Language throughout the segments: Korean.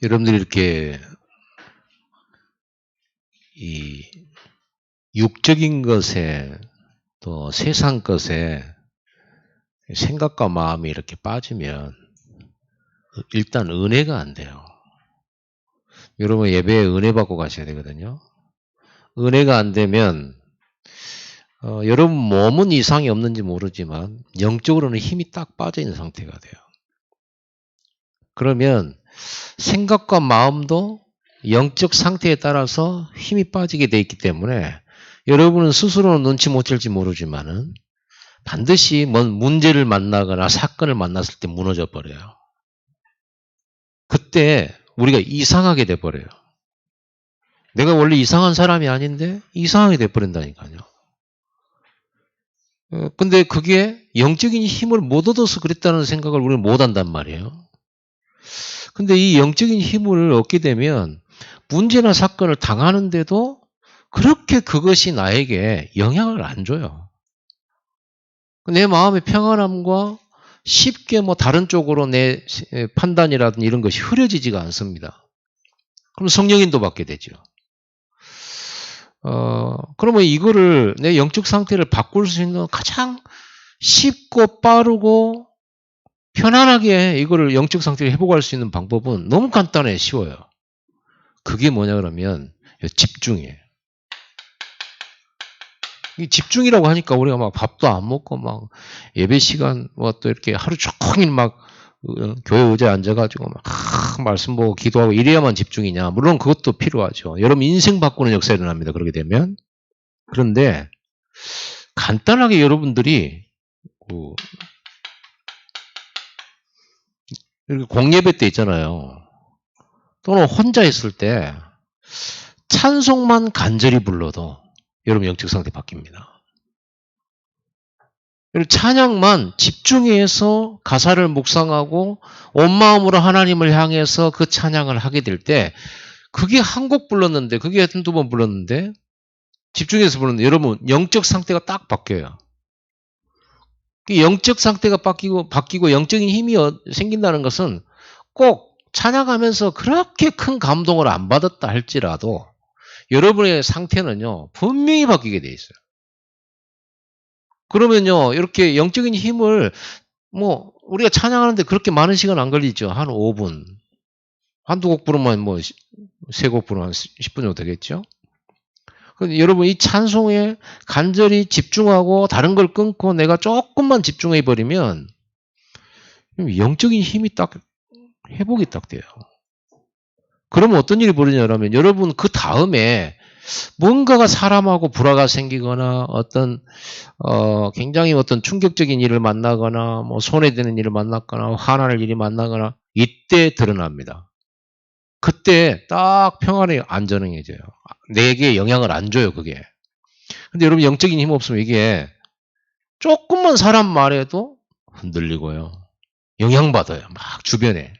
여러분들이 이렇게 이 육적인 것에 또 세상 것에 생각과 마음이 이렇게 빠지면 일단 은혜가 안 돼요. 여러분 예배에 은혜 받고 가셔야 되거든요. 은혜가 안 되면 여러분 몸은 이상이 없는지 모르지만 영적으로는 힘이 딱 빠져 있는 상태가 돼요. 그러면 생각과 마음도 영적 상태에 따라서 힘이 빠지게 돼 있기 때문에 여러분은 스스로는 눈치 못 챌지 모르지만은 반드시 뭔 문제를 만나거나 사건을 만났을 때 무너져 버려요. 그때 우리가 이상하게 돼 버려요. 내가 원래 이상한 사람이 아닌데 이상하게 돼 버린다니까요. 근데 그게 영적인 힘을 못 얻어서 그랬다는 생각을 우리는 못 한단 말이에요. 근데 이 영적인 힘을 얻게 되면 문제나 사건을 당하는데도 그렇게 그것이 나에게 영향을 안 줘요. 내 마음의 평안함과 쉽게 뭐 다른 쪽으로 내 판단이라든지 이런 것이 흐려지지가 않습니다. 그럼 성령인도 받게 되죠. 그러면 이거를 내 영적 상태를 바꿀 수 있는 가장 쉽고 빠르고 편안하게 이거를 영적 상태를 회복할 수 있는 방법은 너무 간단해, 쉬워요. 그게 뭐냐 그러면 집중이에요. 이 집중이라고 하니까 우리가 막 밥도 안 먹고 막 예배 시간 뭐 또 이렇게 하루 종일 막 교회 의자에 앉아가지고 막 말씀 보고 기도하고 이래야만 집중이냐. 물론 그것도 필요하죠. 여러분 인생 바꾸는 역사가 일어납니다. 그렇게 되면. 그런데 간단하게 여러분들이 이렇게 공예배 때 있잖아요. 또는 혼자 있을 때 찬송만 간절히 불러도 여러분 영적 상태 바뀝니다. 찬양만 집중해서 가사를 묵상하고 온 마음으로 하나님을 향해서 그 찬양을 하게 될 때 그게 한 곡 불렀는데 그게 한두 번 불렀는데 집중해서 부르는데 여러분 영적 상태가 딱 바뀌어요. 영적 상태가 바뀌고 영적인 힘이 생긴다는 것은 꼭 찬양하면서 그렇게 큰 감동을 안 받았다 할지라도 여러분의 상태는요 분명히 바뀌게 돼 있어요. 그러면요 이렇게 영적인 힘을 뭐 우리가 찬양하는데 그렇게 많은 시간 안 걸리죠. 한 5분. 한두 곡 부르면 뭐 세 곡 부르면 한 10분 정도 되겠죠. 여러분 이 찬송에 간절히 집중하고 다른 걸 끊고 내가 조금만 집중해 버리면 영적인 힘이 딱 회복이 딱 돼요. 그러면 어떤 일이 벌어지냐면 여러분 그 다음에 뭔가가 사람하고 불화가 생기거나 어떤 굉장히 어떤 충격적인 일을 만나거나 뭐 손해되는 일을 만났거나 화날 일이 만나거나 이때 드러납니다. 그때 딱 평안이 안전해져요. 내게 영향을 안 줘요 그게. 근데 여러분 영적인 힘 없으면 이게 조금만 사람 말해도 흔들리고요. 영향받아요. 막 주변에.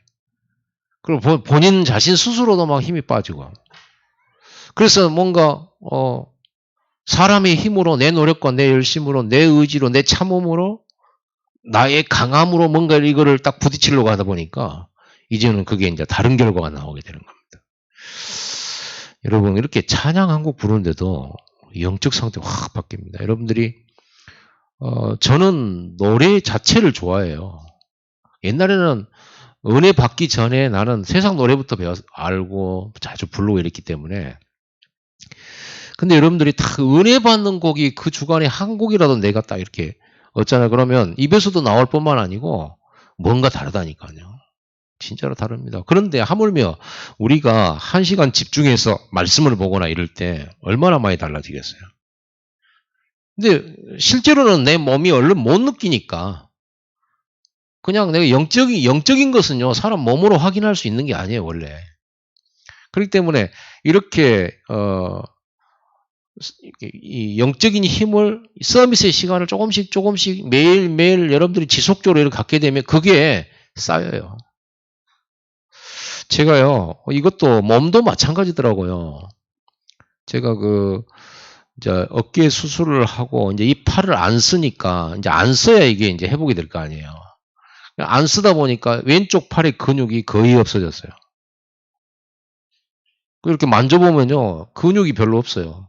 그리고 본인 자신 스스로도 막 힘이 빠지고. 그래서 뭔가 사람의 힘으로 내 노력과 내 열심으로 내 의지로 내 참음으로 나의 강함으로 뭔가 이거를 딱 부딪히려고 하다 보니까 이제는 그게 이제 다른 결과가 나오게 되는 겁니다. 여러분 이렇게 찬양 한 곡 부르는데도 영적 상태가 확 바뀝니다. 여러분들이 저는 노래 자체를 좋아해요. 옛날에는 은혜 받기 전에 나는 세상 노래부터 알고 자주 부르고 이랬기 때문에 근데 여러분들이 다 은혜 받는 곡이 그 주간에 한 곡이라도 내가 딱 이렇게 어쩌나 그러면 입에서도 나올 뿐만 아니고 뭔가 다르다니까요. 진짜로 다릅니다. 그런데 하물며 우리가 1시간 집중해서 말씀을 보거나 이럴 때 얼마나 많이 달라지겠어요. 근데 실제로는 내 몸이 얼른 못 느끼니까 그냥 내가 영적인 것은요 사람 몸으로 확인할 수 있는 게 아니에요 원래. 그렇기 때문에 이렇게 이 영적인 힘을 서비스의 시간을 조금씩 매일매일 여러분들이 지속적으로 이렇게 갖게 되면 그게 쌓여요. 제가요 이것도 몸도 마찬가지더라고요. 제가 이제 어깨 수술을 하고 이제 이 팔을 안 쓰니까 이제 안 써야 이게 이제 회복이 될 거 아니에요. 안 쓰다 보니까 왼쪽 팔의 근육이 거의 없어졌어요. 이렇게 만져보면요, 근육이 별로 없어요.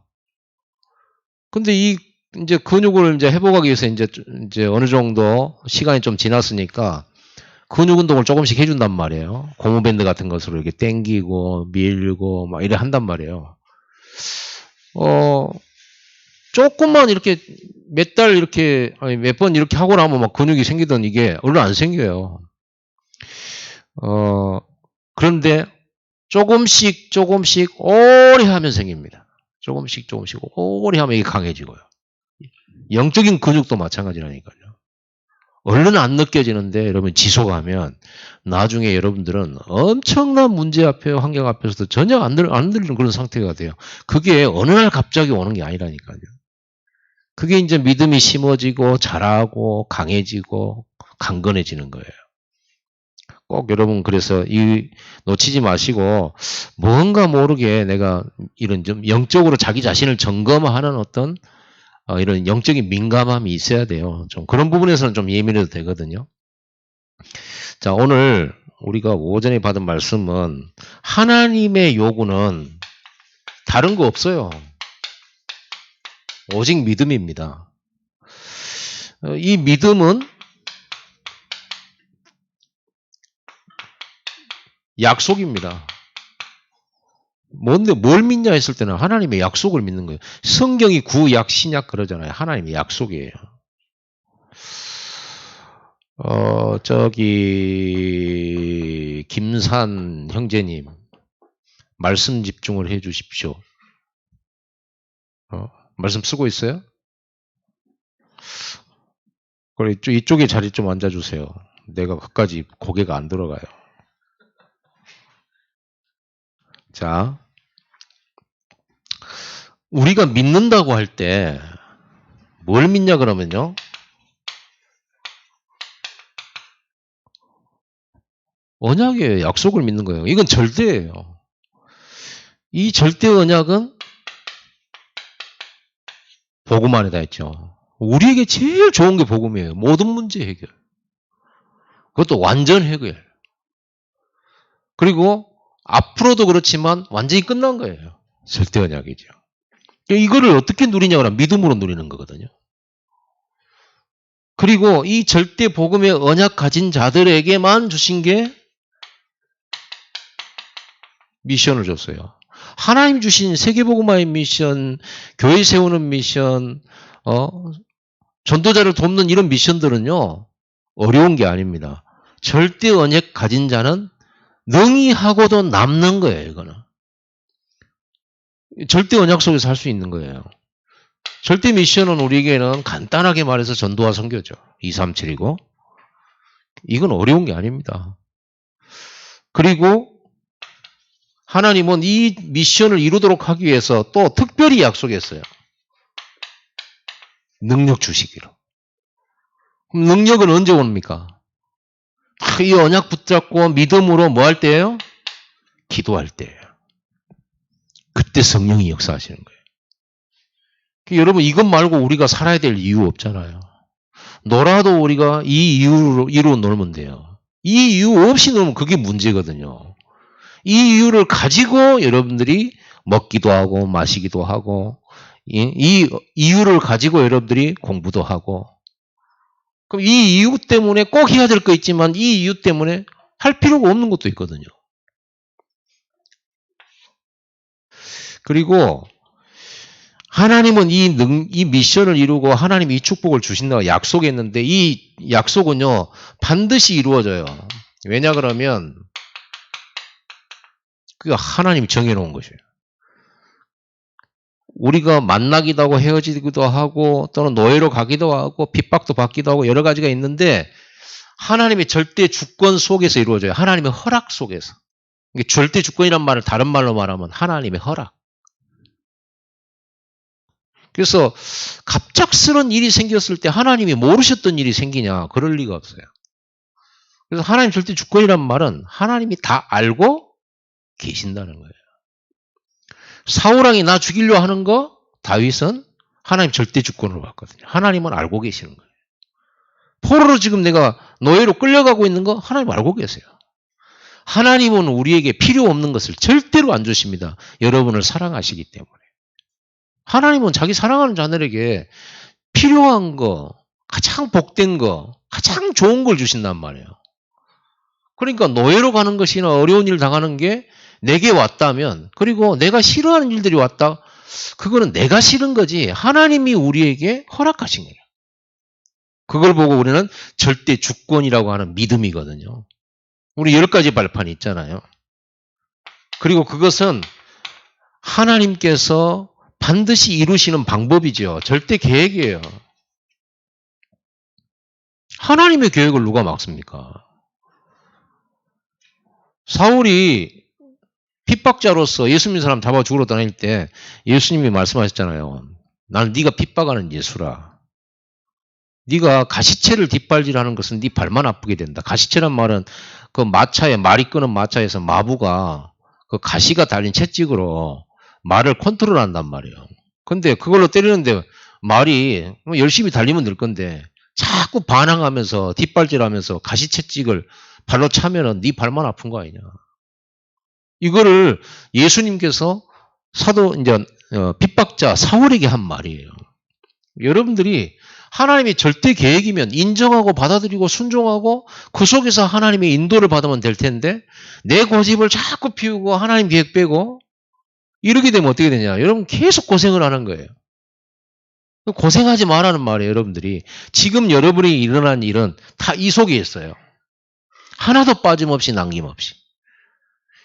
근데 이제 근육을 이제 회복하기 위해서 이제 어느 정도 시간이 좀 지났으니까 근육 운동을 조금씩 해준단 말이에요. 고무밴드 같은 것으로 이렇게 당기고 밀고 막 이래 한단 말이에요. 조금만 이렇게 몇 달 이렇게, 아니 몇 번 이렇게 하고 나면 막 근육이 생기던 이게 얼른 안 생겨요. 그런데 조금씩 오래 하면 생깁니다. 조금씩 오래 하면 이게 강해지고요. 영적인 근육도 마찬가지라니까요. 얼른 안 느껴지는데 여러분 지속하면 나중에 여러분들은 엄청난 문제 앞에 환경 앞에서도 전혀 안 들리는 그런 상태가 돼요. 그게 어느 날 갑자기 오는 게 아니라니까요. 그게 이제 믿음이 심어지고 자라고 강해지고 강건해지는 거예요. 꼭 여러분 그래서 놓치지 마시고 뭔가 모르게 내가 이런 좀 영적으로 자기 자신을 점검하는 어떤 이런 영적인 민감함이 있어야 돼요. 좀 그런 부분에서는 좀 예민해도 되거든요. 자, 오늘 우리가 오전에 받은 말씀은 하나님의 요구는 다른 거 없어요. 오직 믿음입니다. 이 믿음은 약속입니다. 뭔데 뭘 믿냐 했을 때는 하나님의 약속을 믿는 거예요. 성경이 구약 신약 그러잖아요. 하나님의 약속이에요. 저기 김산 형제님 말씀 집중을 해 주십시오. 말씀 쓰고 있어요? 그래 이쪽에 자리 좀 앉아 주세요. 내가 끝까지 고개가 안 들어가요. 자, 우리가 믿는다고 할 때 뭘 믿냐 그러면요. 언약의 약속을 믿는 거예요. 이건 절대예요. 이 절대 언약은 복음 안에다 있죠. 우리에게 제일 좋은 게 복음이에요. 모든 문제 해결. 그것도 완전 해결. 그리고 앞으로도 그렇지만 완전히 끝난 거예요. 절대 언약이죠. 이거를 어떻게 누리냐 그러면 믿음으로 누리는 거거든요. 그리고 이 절대 복음의 언약 가진 자들에게만 주신 게 미션을 줬어요. 하나님 주신 세계복음화의 미션, 교회 세우는 미션, 전도자를 돕는 이런 미션들은요, 어려운 게 아닙니다. 절대 언약 가진 자는 능히 하고도 남는 거예요, 이거는. 절대 언약 속에서 할 수 있는 거예요. 절대 미션은 우리에게는 간단하게 말해서 전도와 선교죠. 237이고. 이건 어려운 게 아닙니다. 그리고 하나님은 이 미션을 이루도록 하기 위해서 또 특별히 약속했어요. 능력 주시기로. 그럼 능력은 언제 옵니까? 이 언약 붙잡고 믿음으로 뭐 할 때예요? 기도할 때예요. 그때 성령이 역사하시는 거예요. 여러분 이것 말고 우리가 살아야 될 이유 없잖아요. 놀아도 우리가 이 이유로 놀면 돼요. 이 이유 없이 놀면 그게 문제거든요. 이 이유를 가지고 여러분들이 먹기도 하고 마시기도 하고 이 이유를 가지고 여러분들이 공부도 하고 그럼 이 이유 때문에 꼭 해야 될 거 있지만 이 이유 때문에 할 필요가 없는 것도 있거든요. 그리고 하나님은 이 미션을 이루고 하나님이 이 축복을 주신다고 약속했는데 이 약속은요 반드시 이루어져요. 왜냐 그러면 그게 하나님이 정해놓은 것이에요. 우리가 만나기도 하고 헤어지기도 하고 또는 노예로 가기도 하고 핍박도 받기도 하고 여러 가지가 있는데 하나님의 절대 주권 속에서 이루어져요. 하나님의 허락 속에서. 절대 주권이란 말을 다른 말로 말하면 하나님의 허락. 그래서 갑작스런 일이 생겼을 때 하나님이 모르셨던 일이 생기냐? 그럴 리가 없어요. 그래서 하나님 절대 주권이란 말은 하나님이 다 알고 계신다는 거예요. 사울왕이 나 죽이려 하는 거 다윗은 하나님 절대 주권으로 봤거든요. 하나님은 알고 계시는 거예요. 포로로 지금 내가 노예로 끌려가고 있는 거 하나님 알고 계세요. 하나님은 우리에게 필요 없는 것을 절대로 안 주십니다. 여러분을 사랑하시기 때문에. 하나님은 자기 사랑하는 자들에게 필요한 거, 가장 복된 거, 가장 좋은 걸 주신단 말이에요. 그러니까 노예로 가는 것이나 어려운 일을 당하는 게 내게 왔다면, 그리고 내가 싫어하는 일들이 왔다, 그거는 내가 싫은 거지 하나님이 우리에게 허락하신 거예요. 그걸 보고 우리는 절대 주권이라고 하는 믿음이거든요. 우리 10가지 발판이 있잖아요. 그리고 그것은 하나님께서 반드시 이루시는 방법이죠. 절대 계획이에요. 하나님의 계획을 누가 막습니까? 사울이 핍박자로서 예수 믿는 사람 잡아 죽으러 다닐 때 예수님이 말씀하셨잖아요. 나는 네가 핍박하는 예수라. 네가 가시채를 뒷발질하는 것은 네 발만 아프게 된다. 가시채란 말은 그 마차에 말이 끄는 마차에서 마부가 그 가시가 달린 채찍으로 말을 컨트롤한단 말이에요. 근데 그걸로 때리는데 말이 열심히 달리면 될 건데 자꾸 반항하면서 뒷발질하면서 가시채찍을 발로 차면은 네 발만 아픈 거 아니냐. 이거를 예수님께서 사도 이제 핍박자 사울에게 한 말이에요. 여러분들이 하나님의 절대 계획이면 인정하고 받아들이고 순종하고 그 속에서 하나님의 인도를 받으면 될 텐데 내 고집을 자꾸 피우고 하나님 계획 빼고 이러게 되면 어떻게 되냐. 여러분 계속 고생을 하는 거예요. 고생하지 말라는 말이에요. 여러분들이. 지금 여러분이 일어난 일은 다 이 속에 있어요. 하나도 빠짐없이 남김없이.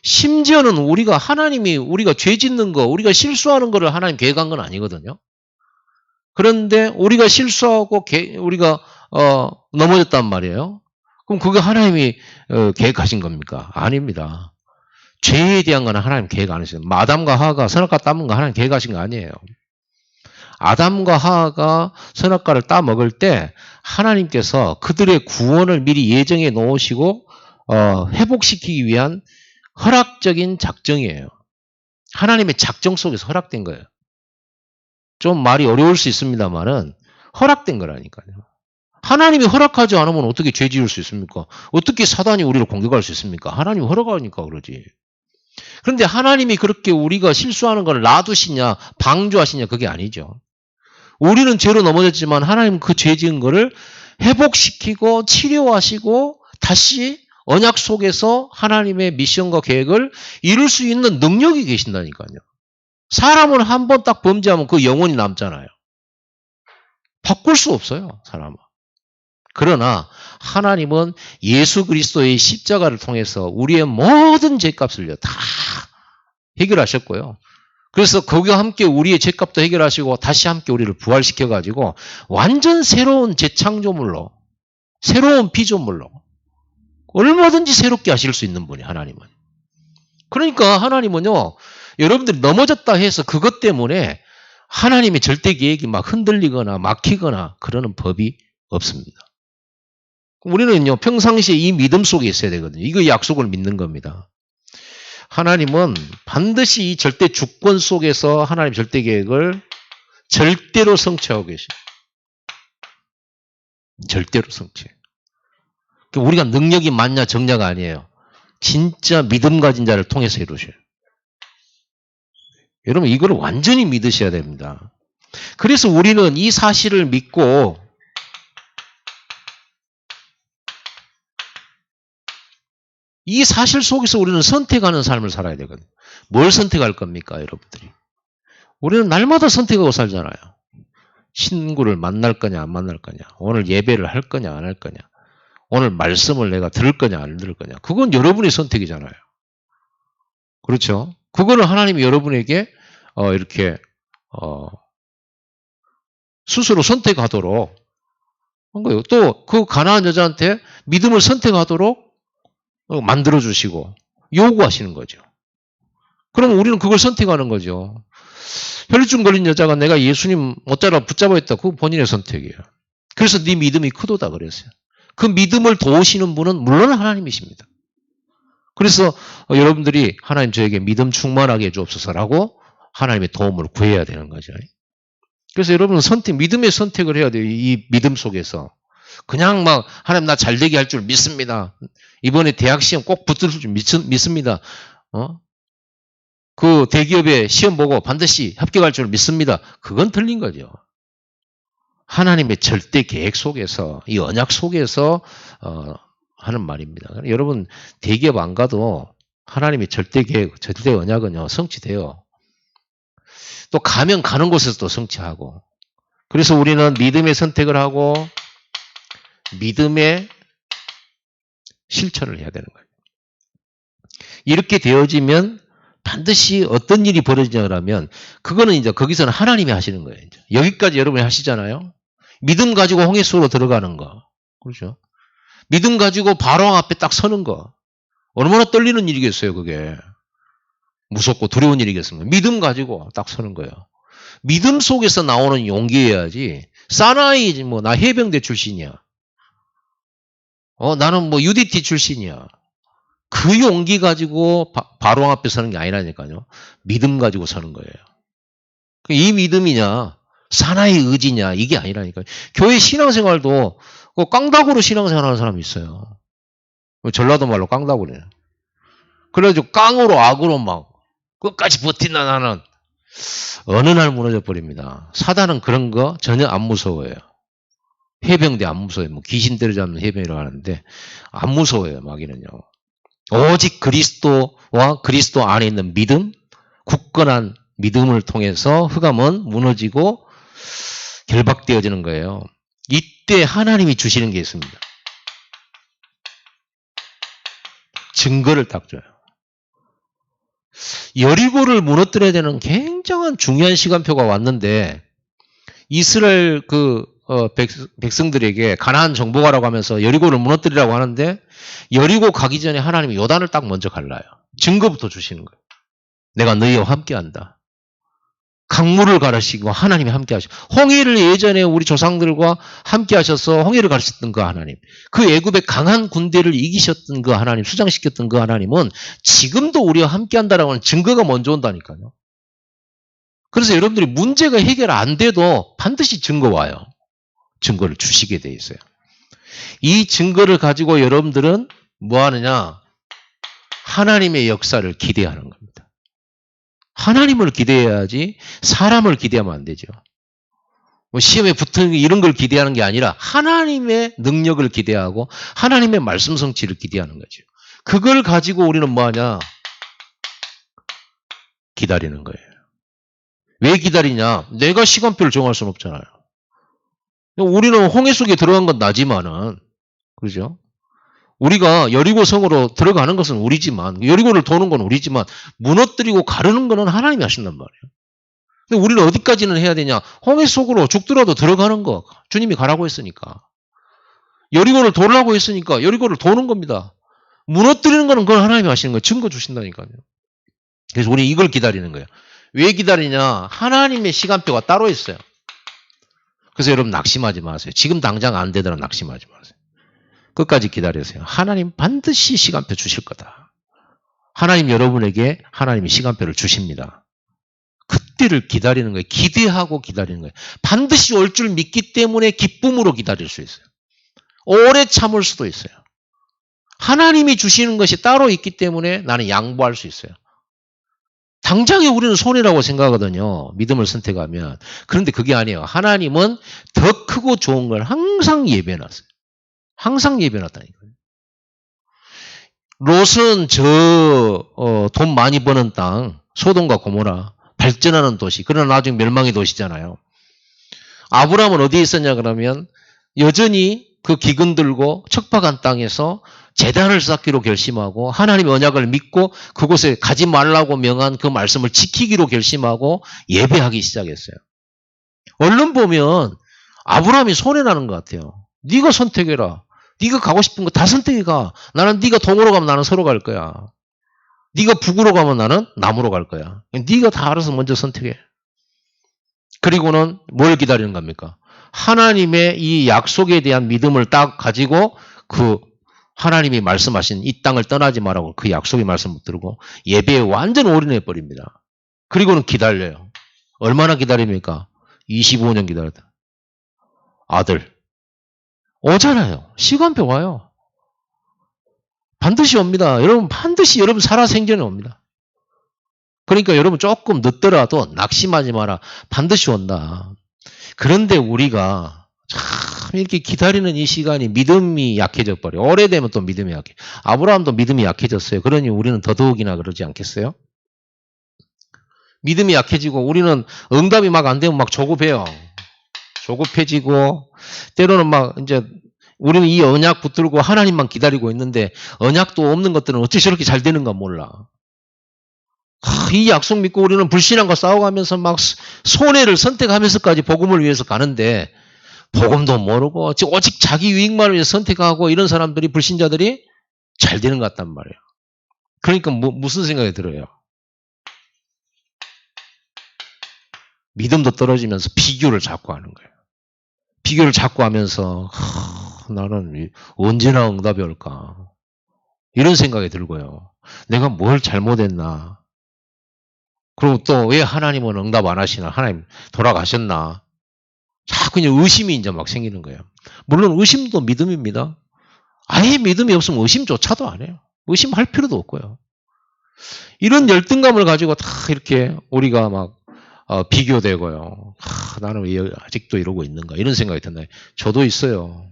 심지어는 우리가 하나님이 우리가 죄 짓는 거, 우리가 실수하는 거를 하나님 계획한 건 아니거든요. 그런데 우리가 실수하고 우리가 넘어졌단 말이에요. 그럼 그거 하나님이 계획하신 겁니까? 아닙니다. 죄에 대한 건 하나님 계획 안 하셨어요. 아담과 하하가 선악과 따먹은 거 하나님 계획하신 거 아니에요. 아담과 하하가 선악과를 따먹을 때 하나님께서 그들의 구원을 미리 예정해 놓으시고 회복시키기 위한 허락적인 작정이에요. 하나님의 작정 속에서 허락된 거예요. 좀 말이 어려울 수 있습니다만은 허락된 거라니까요. 하나님이 허락하지 않으면 어떻게 죄 지을 수 있습니까? 어떻게 사단이 우리를 공격할 수 있습니까? 하나님이 허락하니까 그러지. 그런데 하나님이 그렇게 우리가 실수하는 걸 놔두시냐 방조하시냐 그게 아니죠. 우리는 죄로 넘어졌지만 하나님은 그 죄 지은 거를 회복시키고 치료하시고 다시 언약 속에서 하나님의 미션과 계획을 이룰 수 있는 능력이 계신다니까요. 사람은 한 번 딱 범죄하면 그 영혼이 남잖아요. 바꿀 수 없어요, 사람은. 그러나 하나님은 예수 그리스도의 십자가를 통해서 우리의 모든 죄값을요, 다 해결하셨고요. 그래서 거기와 함께 우리의 죄값도 해결하시고 다시 함께 우리를 부활시켜가지고 완전 새로운 재창조물로, 새로운 피조물로 얼마든지 새롭게 하실 수 있는 분이 하나님은. 그러니까 하나님은요, 여러분들이 넘어졌다 해서 그것 때문에 하나님의 절대 계획이 막 흔들리거나 막히거나 그러는 법이 없습니다. 우리는요, 평상시에 이 믿음 속에 있어야 되거든요. 이거 약속을 믿는 겁니다. 하나님은 반드시 이 절대 주권 속에서 하나님 절대 계획을 절대로 성취하고 계셔요. 절대로 성취해요. 우리가 능력이 많냐 적냐가 아니에요. 진짜 믿음 가진 자를 통해서 이루셔요. 여러분 이걸 완전히 믿으셔야 됩니다. 그래서 우리는 이 사실을 믿고 이 사실 속에서 우리는 선택하는 삶을 살아야 되거든요. 뭘 선택할 겁니까, 여러분들이? 우리는 날마다 선택하고 살잖아요. 친구를 만날 거냐, 안 만날 거냐. 오늘 예배를 할 거냐, 안 할 거냐. 오늘 말씀을 내가 들을 거냐, 안 들을 거냐. 그건 여러분의 선택이잖아요. 그렇죠? 그거는 하나님이 여러분에게 이렇게 스스로 선택하도록 한 거예요. 또 그 가나안 여자한테 믿음을 선택하도록 만들어주시고 요구하시는 거죠. 그럼 우리는 그걸 선택하는 거죠. 혈류증 걸린 여자가 내가 예수님 어쩌라 붙잡아 있다. 그거 본인의 선택이에요. 그래서 네 믿음이 크도다 그랬어요. 그 믿음을 도우시는 분은 물론 하나님이십니다. 그래서 여러분들이 하나님 저에게 믿음 충만하게 해주옵소서라고 하나님의 도움을 구해야 되는 거죠. 그래서 여러분은 믿음의 선택을 해야 돼요. 이 믿음 속에서. 그냥 막 하나님 나 잘되게 할 줄 믿습니다. 이번에 대학 시험 꼭 붙을 줄 믿습니다. 그 대기업에 시험 보고 반드시 합격할 줄 믿습니다. 그건 틀린 거죠. 하나님의 절대 계획 속에서 이 언약 속에서 하는 말입니다. 여러분 대기업 안 가도 하나님의 절대 계획, 절대 언약은요 성취돼요. 또 가면 가는 곳에서도 성취하고. 그래서 우리는 믿음의 선택을 하고 믿음의 실천을 해야 되는 거예요. 이렇게 되어지면 반드시 어떤 일이 벌어지냐면 그거는 이제 거기서는 하나님이 하시는 거예요. 이제. 여기까지 여러분이 하시잖아요. 믿음 가지고 홍해수로 들어가는 거. 그렇죠? 믿음 가지고 바로왕 앞에 딱 서는 거. 얼마나 떨리는 일이겠어요, 그게. 무섭고 두려운 일이겠습니까? 믿음 가지고 딱 서는 거예요. 믿음 속에서 나오는 용기여야지. 사나이, 나 해병대 출신이야. 나는 UDT 출신이야. 그 용기 가지고 바로왕 앞에 서는 게 아니라니까요. 믿음 가지고 서는 거예요. 이 믿음이냐, 사나이 의지냐, 이게 아니라니까요. 교회 신앙생활도 깡다구로 신앙생활 하는 사람이 있어요. 전라도 말로 깡다구래요. 그래가지고 깡으로 악으로 막 끝까지 버틴다 나는. 어느 날 무너져 버립니다. 사단은 그런 거 전혀 안 무서워해요. 해병대 안 무서워요. 귀신 때려잡는 해병이라고 하는데 안 무서워요. 마귀는요. 오직 그리스도와 그리스도 안에 있는 믿음, 굳건한 믿음을 통해서 흑암은 무너지고 결박되어지는 거예요. 이때 하나님이 주시는 게 있습니다. 증거를 딱 줘요. 여리고를 무너뜨려야 되는 굉장한 중요한 시간표가 왔는데 이스라엘 백성들에게 가나안 정복하라고 하면서 여리고를 무너뜨리라고 하는데 여리고 가기 전에 하나님이 요단을 딱 먼저 갈라요. 증거부터 주시는 거예요. 내가 너희와 함께한다. 강물을 가르치고 하나님이 함께 하시고 홍해를 예전에 우리 조상들과 함께 하셔서 홍해를 가르쳤던 그 하나님, 그 애굽의 강한 군대를 이기셨던 그 하나님, 수장시켰던 그 하나님은 지금도 우리와 함께 한다라고 하는 증거가 먼저 온다니까요. 그래서 여러분들이 문제가 해결 안 돼도 반드시 증거 와요. 증거를 주시게 돼 있어요. 이 증거를 가지고 여러분들은 뭐 하느냐? 하나님의 역사를 기대하는 겁니다. 하나님을 기대해야지 사람을 기대하면 안 되죠. 시험에 붙은 이런 걸 기대하는 게 아니라 하나님의 능력을 기대하고 하나님의 말씀 성취를 기대하는 거죠. 그걸 가지고 우리는 뭐 하냐? 기다리는 거예요. 왜 기다리냐? 내가 시간표를 정할 수는 없잖아요. 우리는 홍해 속에 들어간 건 나지만은, 그렇죠? 우리가 여리고 성으로 들어가는 것은 우리지만, 여리고를 도는 건 우리지만, 무너뜨리고 가르는 거는 하나님이 하신단 말이에요. 근데 우리는 어디까지는 해야 되냐? 홍해 속으로 죽더라도 들어가는 거. 주님이 가라고 했으니까. 여리고를 도라고 했으니까 여리고를 도는 겁니다. 무너뜨리는 거는 그걸 하나님이 하시는 거예요. 증거 주신다니까요. 그래서 우리 이걸 기다리는 거예요. 왜 기다리냐? 하나님의 시간표가 따로 있어요. 그래서 여러분 낙심하지 마세요. 지금 당장 안 되더라도 낙심하지 마세요. 끝까지 기다리세요. 하나님 반드시 시간표 주실 거다. 하나님 여러분에게 하나님이 시간표를 주십니다. 그때를 기다리는 거예요. 기대하고 기다리는 거예요. 반드시 올 줄 믿기 때문에 기쁨으로 기다릴 수 있어요. 오래 참을 수도 있어요. 하나님이 주시는 것이 따로 있기 때문에 나는 양보할 수 있어요. 당장에 우리는 손해라고 생각하거든요. 믿음을 선택하면. 그런데 그게 아니에요. 하나님은 더 크고 좋은 걸 항상 예배해놨어요. 항상 예배해놨다니까요. 롯은 돈 많이 버는 땅, 소돔과 고모라, 발전하는 도시, 그러나 나중에 멸망의 도시잖아요. 아브라함은 어디에 있었냐 그러면 여전히 그 기근 들고 척박한 땅에서 제단을 쌓기로 결심하고 하나님의 언약을 믿고 그곳에 가지 말라고 명한 그 말씀을 지키기로 결심하고 예배하기 시작했어요. 얼른 보면 아브라함이 손해나는 것 같아요. 네가 선택해라. 네가 가고 싶은 거 다 선택해 가. 나는 네가 동으로 가면 나는 서로 갈 거야. 네가 북으로 가면 나는 남으로 갈 거야. 네가 다 알아서 먼저 선택해. 그리고는 뭘 기다리는 겁니까? 하나님의 이 약속에 대한 믿음을 딱 가지고 그 하나님이 말씀하신 이 땅을 떠나지 말라고 그 약속의 말씀을 들고 예배에 완전 올인해 버립니다. 그리고는 기다려요. 얼마나 기다립니까? 25년 기다렸다. 아들. 오잖아요. 시간표 와요. 반드시 옵니다. 여러분 반드시 여러분 살아생전에 옵니다. 그러니까 여러분 조금 늦더라도 낙심하지 마라. 반드시 온다. 그런데 우리가 참 이렇게 기다리는 이 시간이 믿음이 약해져 버려. 오래되면 또 믿음이 약해. 아브라함도 믿음이 약해졌어요. 그러니 우리는 더더욱이나 그러지 않겠어요? 믿음이 약해지고 우리는 응답이 막 안 되면 막 조급해요. 조급해지고 때로는 막 이제 우리는 이 언약 붙들고 하나님만 기다리고 있는데 언약도 없는 것들은 어찌 저렇게 잘 되는가 몰라. 이 약속 믿고 우리는 불신앙과 싸워가면서 막 손해를 선택하면서까지 복음을 위해서 가는데 복음도 모르고 오직 자기 유익만을 위해서 선택하고 이런 사람들이 불신자들이 잘 되는 것 같단 말이에요. 그러니까 무슨 생각이 들어요? 믿음도 떨어지면서 비교를 자꾸 하는 거예요. 비교를 자꾸 하면서 나는 언제나 응답이 올까? 이런 생각이 들고요. 내가 뭘 잘못했나? 그리고 또 왜 하나님은 응답 안 하시나? 하나님 돌아가셨나? 자꾸 이제 의심이 이제 막 생기는 거예요. 물론 의심도 믿음입니다. 아예 믿음이 없으면 의심조차도 안 해요. 의심할 필요도 없고요. 이런 열등감을 가지고 다 이렇게 우리가 막 비교되고요. 나는 왜 아직도 이러고 있는가 이런 생각이 든다. 저도 있어요.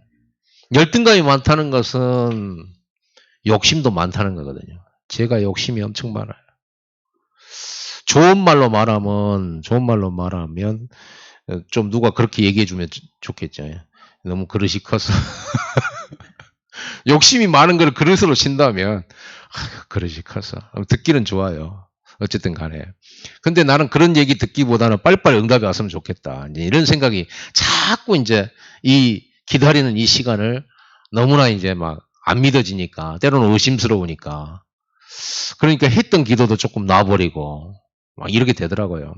열등감이 많다는 것은 욕심도 많다는 거거든요. 제가 욕심이 엄청 많아요. 좋은 말로 말하면 좀 누가 그렇게 얘기해 주면 좋겠죠. 너무 그릇이 커서 욕심이 많은 걸 그릇으로 친다면 그릇이 커서 듣기는 좋아요. 어쨌든 간에. 근데 나는 그런 얘기 듣기보다는 빨리빨리 응답이 왔으면 좋겠다. 이제 이런 생각이 자꾸 이제 이 기다리는 이 시간을 너무나 이제 막 안 믿어지니까 때로는 의심스러우니까 그러니까 했던 기도도 조금 놔버리고 막 이렇게 되더라고요.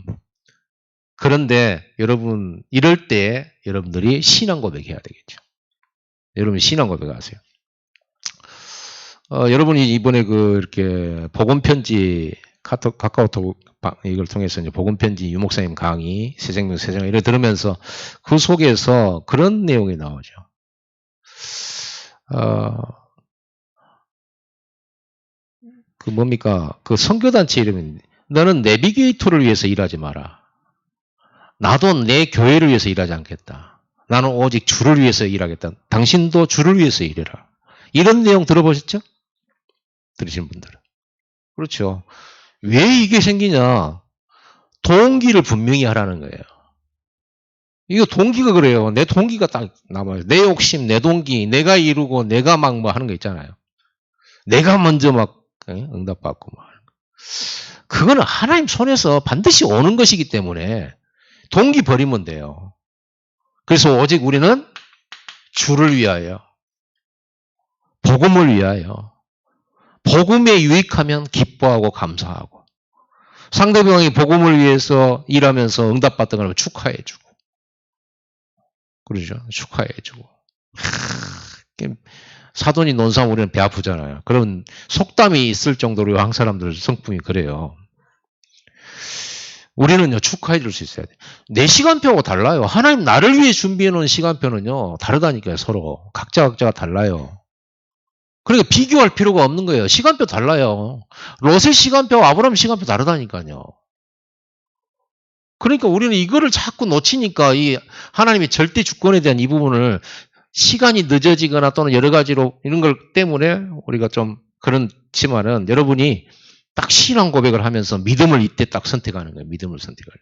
그런데 여러분 이럴 때 여러분들이 신앙 고백해야 되겠죠. 여러분 신앙 고백하세요. 여러분이 이번에 이렇게 복음 편지 카카오톡 이걸 통해서 이제 복음 편지 유목사님 강의 새생명 이를 들으면서 그 속에서 그런 내용이 나오죠. 뭡니까? 그 선교단체 이름이 너는 내비게이터를 위해서 일하지 마라. 나도 내 교회를 위해서 일하지 않겠다. 나는 오직 주를 위해서 일하겠다. 당신도 주를 위해서 일해라. 이런 내용 들어보셨죠? 들으신 분들은. 그렇죠. 왜 이게 생기냐? 동기를 분명히 하라는 거예요. 이거 동기가 그래요. 내 동기가 딱 남아요. 내 욕심, 내 동기, 내가 이루고 내가 막 뭐 하는 거 있잖아요. 내가 먼저 막 응답받고 막. 그거는 하나님 손에서 반드시 오는 것이기 때문에 동기 버리면 돼요. 그래서 오직 우리는 주를 위하여, 복음을 위하여, 복음에 유익하면 기뻐하고 감사하고, 상대방이 복음을 위해서 일하면서 응답받던 걸 축하해주고, 그러죠? 축하해주고. 사돈이 논사면 우리는 배 아프잖아요. 그런 속담이 있을 정도로 한국 사람들 성품이 그래요. 우리는요, 축하해 줄 수 있어야 돼. 내 시간표하고 달라요. 하나님 나를 위해 준비해 놓은 시간표는요, 다르다니까요, 서로. 각자가 달라요. 그러니까 비교할 필요가 없는 거예요. 시간표 달라요. 롯의 시간표와 아브라함 시간표 다르다니까요. 그러니까 우리는 이거를 자꾸 놓치니까 이 하나님의 절대 주권에 대한 이 부분을 시간이 늦어지거나 또는 여러 가지로 이런 걸 때문에 우리가 좀 그렇지만은 여러분이 딱 신앙 고백을 하면서 믿음을 이때 딱 선택하는 거예요. 믿음을 선택을.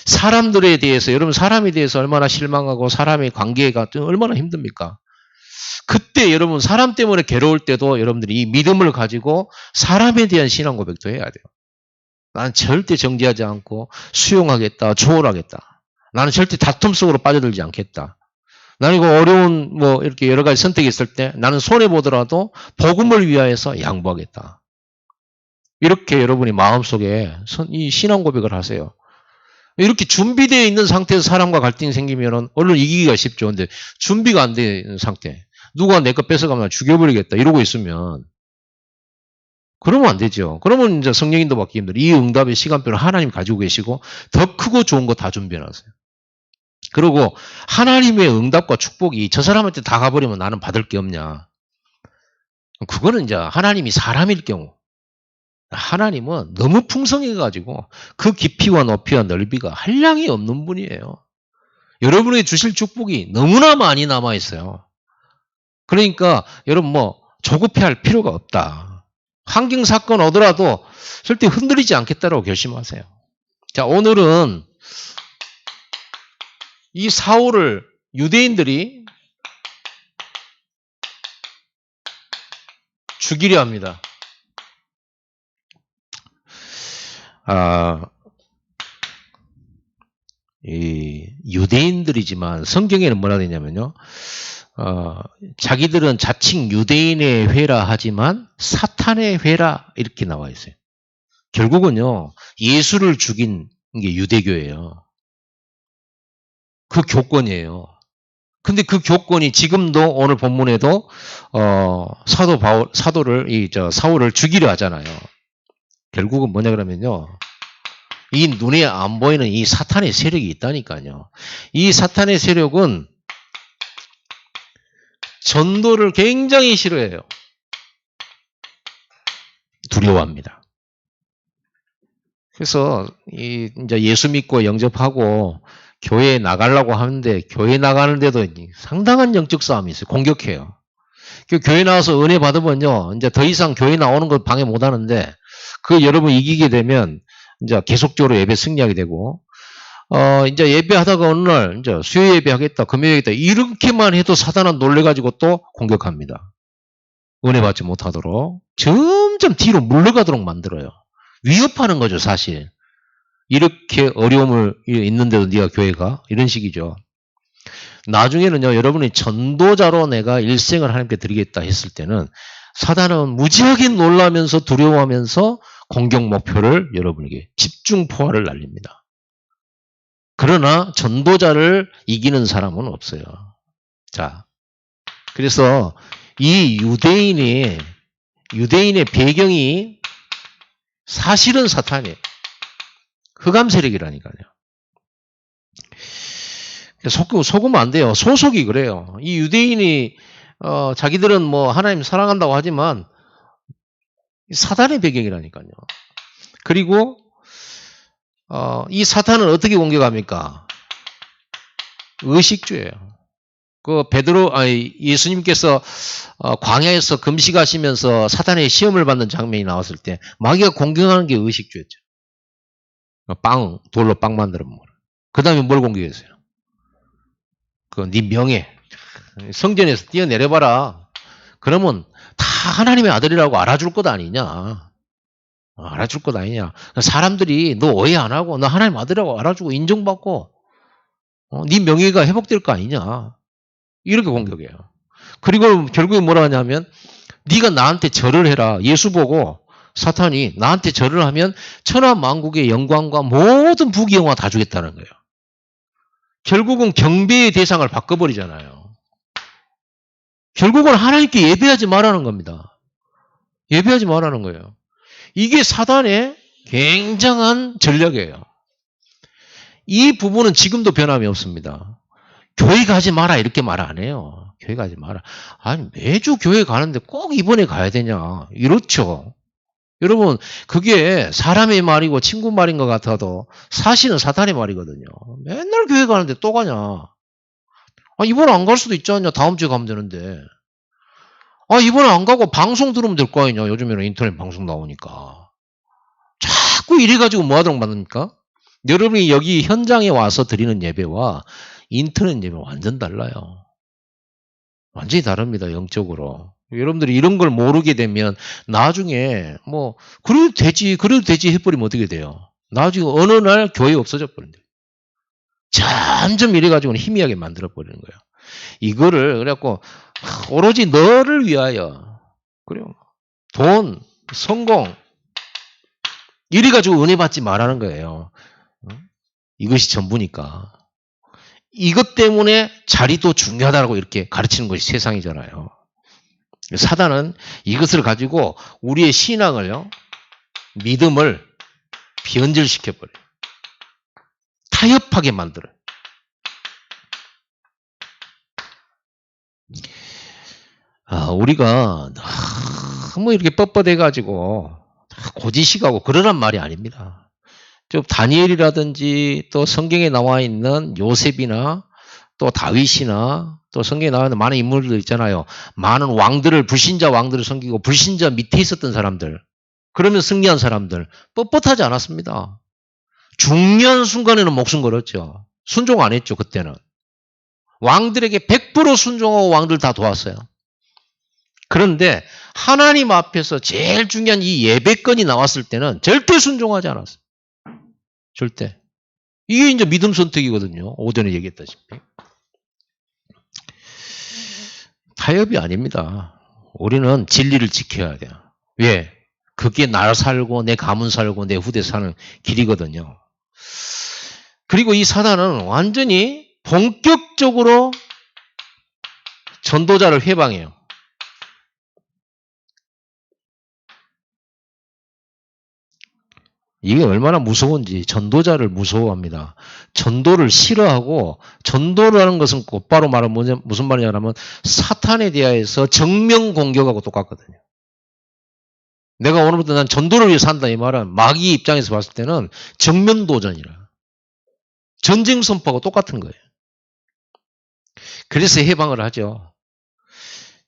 사람들에 대해서 여러분 사람에 대해서 얼마나 실망하고 사람의 관계가 얼마나 힘듭니까? 그때 여러분 사람 때문에 괴로울 때도 여러분들이 이 믿음을 가지고 사람에 대한 신앙 고백도 해야 돼요. 나는 절대 정지하지 않고 수용하겠다, 초월하겠다. 나는 절대 다툼 속으로 빠져들지 않겠다. 나는 이거 어려운 이렇게 여러 가지 선택이 있을 때 나는 손해보더라도 복음을 위하여서 양보하겠다. 이렇게 여러분이 마음속에 이 신앙 고백을 하세요. 이렇게 준비되어 있는 상태에서 사람과 갈등이 생기면 얼른 이기기가 쉽죠. 근데 준비가 안 된 상태. 누가 내 거 뺏어가면 죽여버리겠다. 이러고 있으면 그러면 안 되죠. 그러면 이제 성령인도 받기 힘들어. 이 응답의 시간표를 하나님 가지고 계시고 더 크고 좋은 거 다 준비해놨어요. 그리고 하나님의 응답과 축복이 저 사람한테 다 가버리면 나는 받을 게 없냐. 그거는 이제 하나님이 사람일 경우. 하나님은 너무 풍성해가지고 그 깊이와 높이와 넓이가 한량이 없는 분이에요. 여러분에게 주실 축복이 너무나 많이 남아있어요. 그러니까 여러분 뭐 조급해할 필요가 없다. 환경 사건 오더라도 절대 흔들리지 않겠다고 결심하세요. 자, 오늘은 이 사울을 유대인들이 죽이려 합니다. 이 유대인들이지만 성경에는 뭐라 되냐면요. 자기들은 자칭 유대인의 회라 하지만 사탄의 회라 이렇게 나와 있어요. 결국은요. 예수를 죽인 게 유대교예요. 그 교권이에요. 근데 그 교권이 지금도 오늘 본문에도 사도를 사울을 죽이려 하잖아요. 결국은 뭐냐 그러면요. 이 눈에 안 보이는 이 사탄의 세력이 있다니까요. 이 사탄의 세력은 전도를 굉장히 싫어해요. 두려워합니다. 그래서 이제 예수 믿고 영접하고 교회에 나가려고 하는데 교회 나가는데도 상당한 영적 싸움이 있어요. 공격해요. 교회 나와서 은혜 받으면요. 이제 더 이상 교회 나오는 걸 방해 못 하는데 그 여러분 이기게 되면 이제 계속적으로 예배 승리하게 되고 이제 예배하다가 어느 날 이제 수요 예배하겠다, 금요 예배하겠다 이렇게만 해도 사단은 놀래가지고 또 공격합니다. 은혜 받지 못하도록 점점 뒤로 물러가도록 만들어요. 위협하는 거죠, 사실. 이렇게 어려움을 있는데도 네가 교회가 이런 식이죠. 나중에는요, 여러분이 전도자로 내가 일생을 하나님께 드리겠다 했을 때는 사단은 무지하게 놀라면서 두려워하면서 공격 목표를 여러분에게 집중 포화를 날립니다. 그러나 전도자를 이기는 사람은 없어요. 자, 그래서 이 유대인의 배경이 사실은 사탄이에요. 흑암 세력이라니까요. 속으면 안 돼요. 소속이 그래요. 이 유대인이 자기들은 뭐 하나님 사랑한다고 하지만 사단의 배경이라니까요. 그리고 이 사탄은 어떻게 공격합니까? 의식주예요. 예수님께서 광야에서 금식하시면서 사탄의 시험을 받는 장면이 나왔을 때 마귀가 공격하는 게 의식주였죠. 돌로 빵 만들어 먹어라. 그 다음에 뭘 공격했어요? 네 명예. 성전에서 뛰어내려봐라. 그러면 다 하나님의 아들이라고 알아줄 것 아니냐. 알아줄 것 아니냐. 사람들이 너 오해 안 하고 너 하나님 아들이라고 알아주고 인정받고 네 명예가 회복될 거 아니냐. 이렇게 공격해요. 그리고 결국에 뭐라 하냐면 네가 나한테 절을 해라. 예수 보고 사탄이 나한테 절을 하면 천하 만국의 영광과 모든 부귀영화 다 주겠다는 거예요. 결국은 경배의 대상을 바꿔버리잖아요. 결국은 하나님께 예배하지 말라는 겁니다. 예배하지 말라는 거예요. 이게 사단의 굉장한 전략이에요. 이 부분은 지금도 변함이 없습니다. 교회 가지 마라 이렇게 말 안 해요. 교회 가지 마라. 아니 매주 교회 가는데 꼭 이번에 가야 되냐. 이렇죠. 여러분 그게 사람의 말이고 친구 말인 것 같아도 사실은 사탄의 말이거든요. 맨날 교회 가는데 또 가냐. 이번에 안 갈 수도 있지 않냐. 다음 주에 가면 되는데. 이번에 안 가고 방송 들으면 될 거 아니냐. 요즘에는 인터넷 방송 나오니까. 자꾸 이래가지고 뭐 하도록 만듭니까? 여러분이 여기 현장에 와서 드리는 예배와 인터넷 예배 완전 달라요. 완전히 다릅니다. 영적으로. 여러분들이 이런 걸 모르게 되면 나중에 그래도 되지 해버리면 어떻게 돼요? 나중에 어느 날 교회 없어져 버린대요. 점점 이래가지고는 희미하게 만들어버리는 거예요. 이거를 그래갖고 오로지 너를 위하여 그래요. 돈, 성공 이래가지고 은혜 받지 말라는 거예요. 이것이 전부니까. 이것 때문에 자리도 중요하다고 이렇게 가르치는 것이 세상이잖아요. 사단은 이것을 가지고 우리의 신앙을요, 믿음을 변질시켜버려요. 타협하게 만들어요. 우리가 너무 이렇게 뻣뻣해가지고 고지식하고 그러란 말이 아닙니다. 좀 다니엘이라든지 또 성경에 나와 있는 요셉이나 또 다윗이나 또 성경에 나와 있는 많은 인물들 있잖아요. 많은 왕들을, 불신자 왕들을 섬기고 불신자 밑에 있었던 사람들, 그러면 승리한 사람들 뻣뻣하지 않았습니다. 중요한 순간에는 목숨 걸었죠. 순종 안 했죠. 그때는. 왕들에게 100% 순종하고 왕들 다 도왔어요. 그런데 하나님 앞에서 제일 중요한 이 예배건이 나왔을 때는 절대 순종하지 않았어요. 절대. 이게 이제 믿음 선택이거든요. 오전에 얘기했다시피. 타협이 아닙니다. 우리는 진리를 지켜야 돼요. 왜? 그게 날 살고 내 가문 살고 내 후대 사는 길이거든요. 그리고 이 사단은 완전히 본격적으로 전도자를 회방해요. 이게 얼마나 무서운지 전도자를 무서워합니다. 전도를 싫어하고 전도라는 것은 곧바로 말하면 무슨 말이냐면 사탄에 대하여서 정면 공격하고 똑같거든요. 내가 오늘부터 난 전도를 위해 산다 이 말은 마귀 입장에서 봤을 때는 정면 도전이라. 전쟁 선포하고 똑같은 거예요. 그래서 해방을 하죠.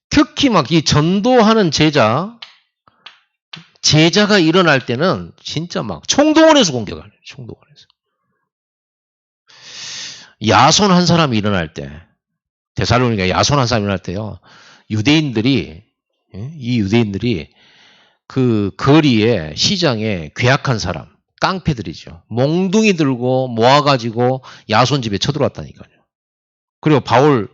특히 막 이 전도하는 제자가 일어날 때는 진짜 막 총동원해서 공격하네요. 총동원해서. 야손 한 사람이 일어날 때, 데살로니가 야손 한 사람이 일어날 때요. 유대인들이 그 거리에 시장에 괴악한 사람, 깡패들이죠. 몽둥이 들고 모아가지고 야손 집에 쳐들어왔다니까요. 그리고 바울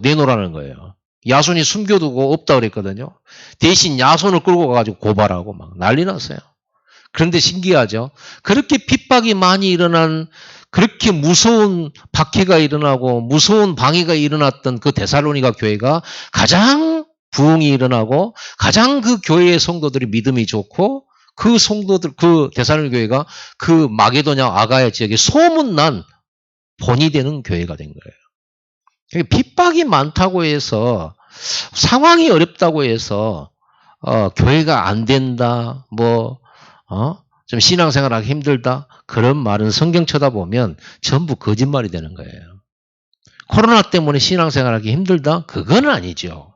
내놓으라는 거예요. 야손이 숨겨두고 없다 그랬거든요. 대신 야손을 끌고 가가지고 고발하고 막 난리 났어요. 그런데 신기하죠. 그렇게 핍박이 많이 일어난 그렇게 무서운 박해가 일어나고 무서운 방해가 일어났던 그 데살로니가 교회가 가장 부흥이 일어나고 가장 그 교회의 성도들이 믿음이 좋고 그 성도들 그 데살로니가 교회가 그 마게도냐 아가야 지역에 소문난 본이 되는 교회가 된 거예요. 핍박이 많다고 해서 상황이 어렵다고 해서 교회가 안 된다 좀 신앙생활하기 힘들다 그런 말은 성경 쳐다보면 전부 거짓말이 되는 거예요. 코로나 때문에 신앙생활하기 힘들다? 그건 아니죠.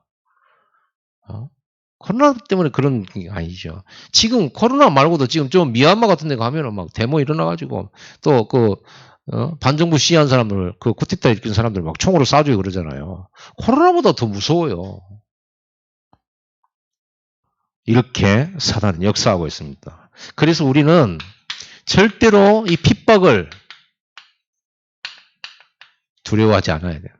코로나 때문에 그런 게 아니죠. 지금 코로나 말고도 지금 좀 미얀마 같은 데 가면은 막 데모 일어나가지고 또 반정부 시위한 사람들, 쿠데타 일으킨 사람들 막 총으로 쏴주고 그러잖아요. 코로나보다 더 무서워요. 이렇게 사단은 역사하고 있습니다. 그래서 우리는 절대로 이 핍박을 두려워하지 않아야 돼요.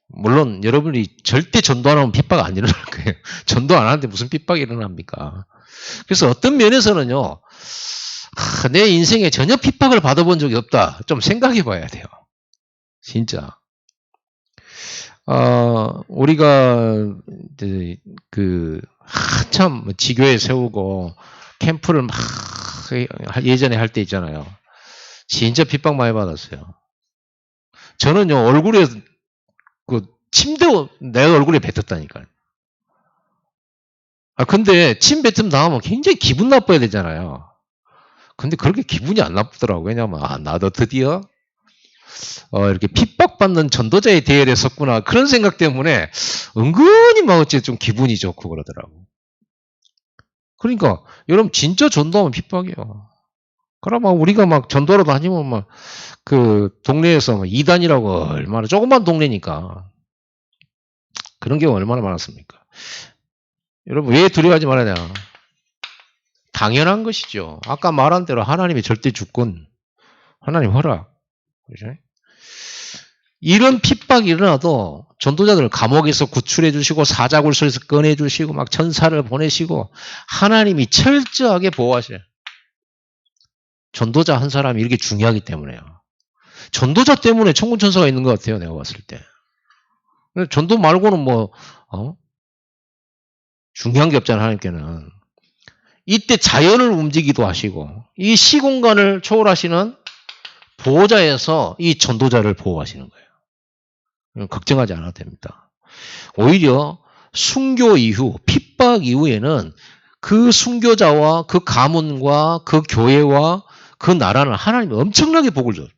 물론 여러분이 절대 전도 안 하면 핍박 안 일어날 거예요. 전도 안 하는데 무슨 핍박이 일어납니까? 그래서 어떤 면에서는요. 내 인생에 전혀 핍박을 받아본 적이 없다. 좀 생각해 봐야 돼요. 진짜. 우리가 한참 지교회 세우고 캠프를 막 예전에 할 때 있잖아요. 진짜 핍박 많이 받았어요. 저는요 얼굴에 침대 내 얼굴에 뱉었다니까요. 근데 침 뱉음 당하면 굉장히 기분 나빠야 되잖아요. 근데 그렇게 기분이 안 나쁘더라고요. 왜냐면 나도 드디어 이렇게 핍박받는 전도자의 대열에 섰구나. 그런 생각 때문에 은근히 막 어째 좀 기분이 좋고 그러더라고. 그러니까 여러분 진짜 전도하면 핍박이에요. 그러면 우리가 막 전도하러 다니면 막 동네에서 막 이단이라고 얼마나 조그만 동네니까 그런 경우 얼마나 많았습니까? 여러분 왜 두려워하지 말아야 되나? 당연한 것이죠. 아까 말한 대로 하나님의 절대 주권, 하나님 허락. 그죠? 이런 핍박이 일어나도 전도자들을 감옥에서 구출해 주시고 사자굴소에서 꺼내 주시고 막 천사를 보내시고 하나님이 철저하게 보호하셔요. 전도자 한 사람이 이렇게 중요하기 때문에요. 전도자 때문에 천군천사가 있는 것 같아요. 내가 봤을 때. 전도 말고는 중요한 게 없잖아요. 하나님께는. 이때 자연을 움직이기도 하시고 이 시공간을 초월하시는 보호자에서 이 전도자를 보호하시는 거예요. 걱정하지 않아도 됩니다. 오히려 순교 이후, 핍박 이후에는 그 순교자와 그 가문과 그 교회와 그 나라는 하나님이 엄청나게 복을 줘요.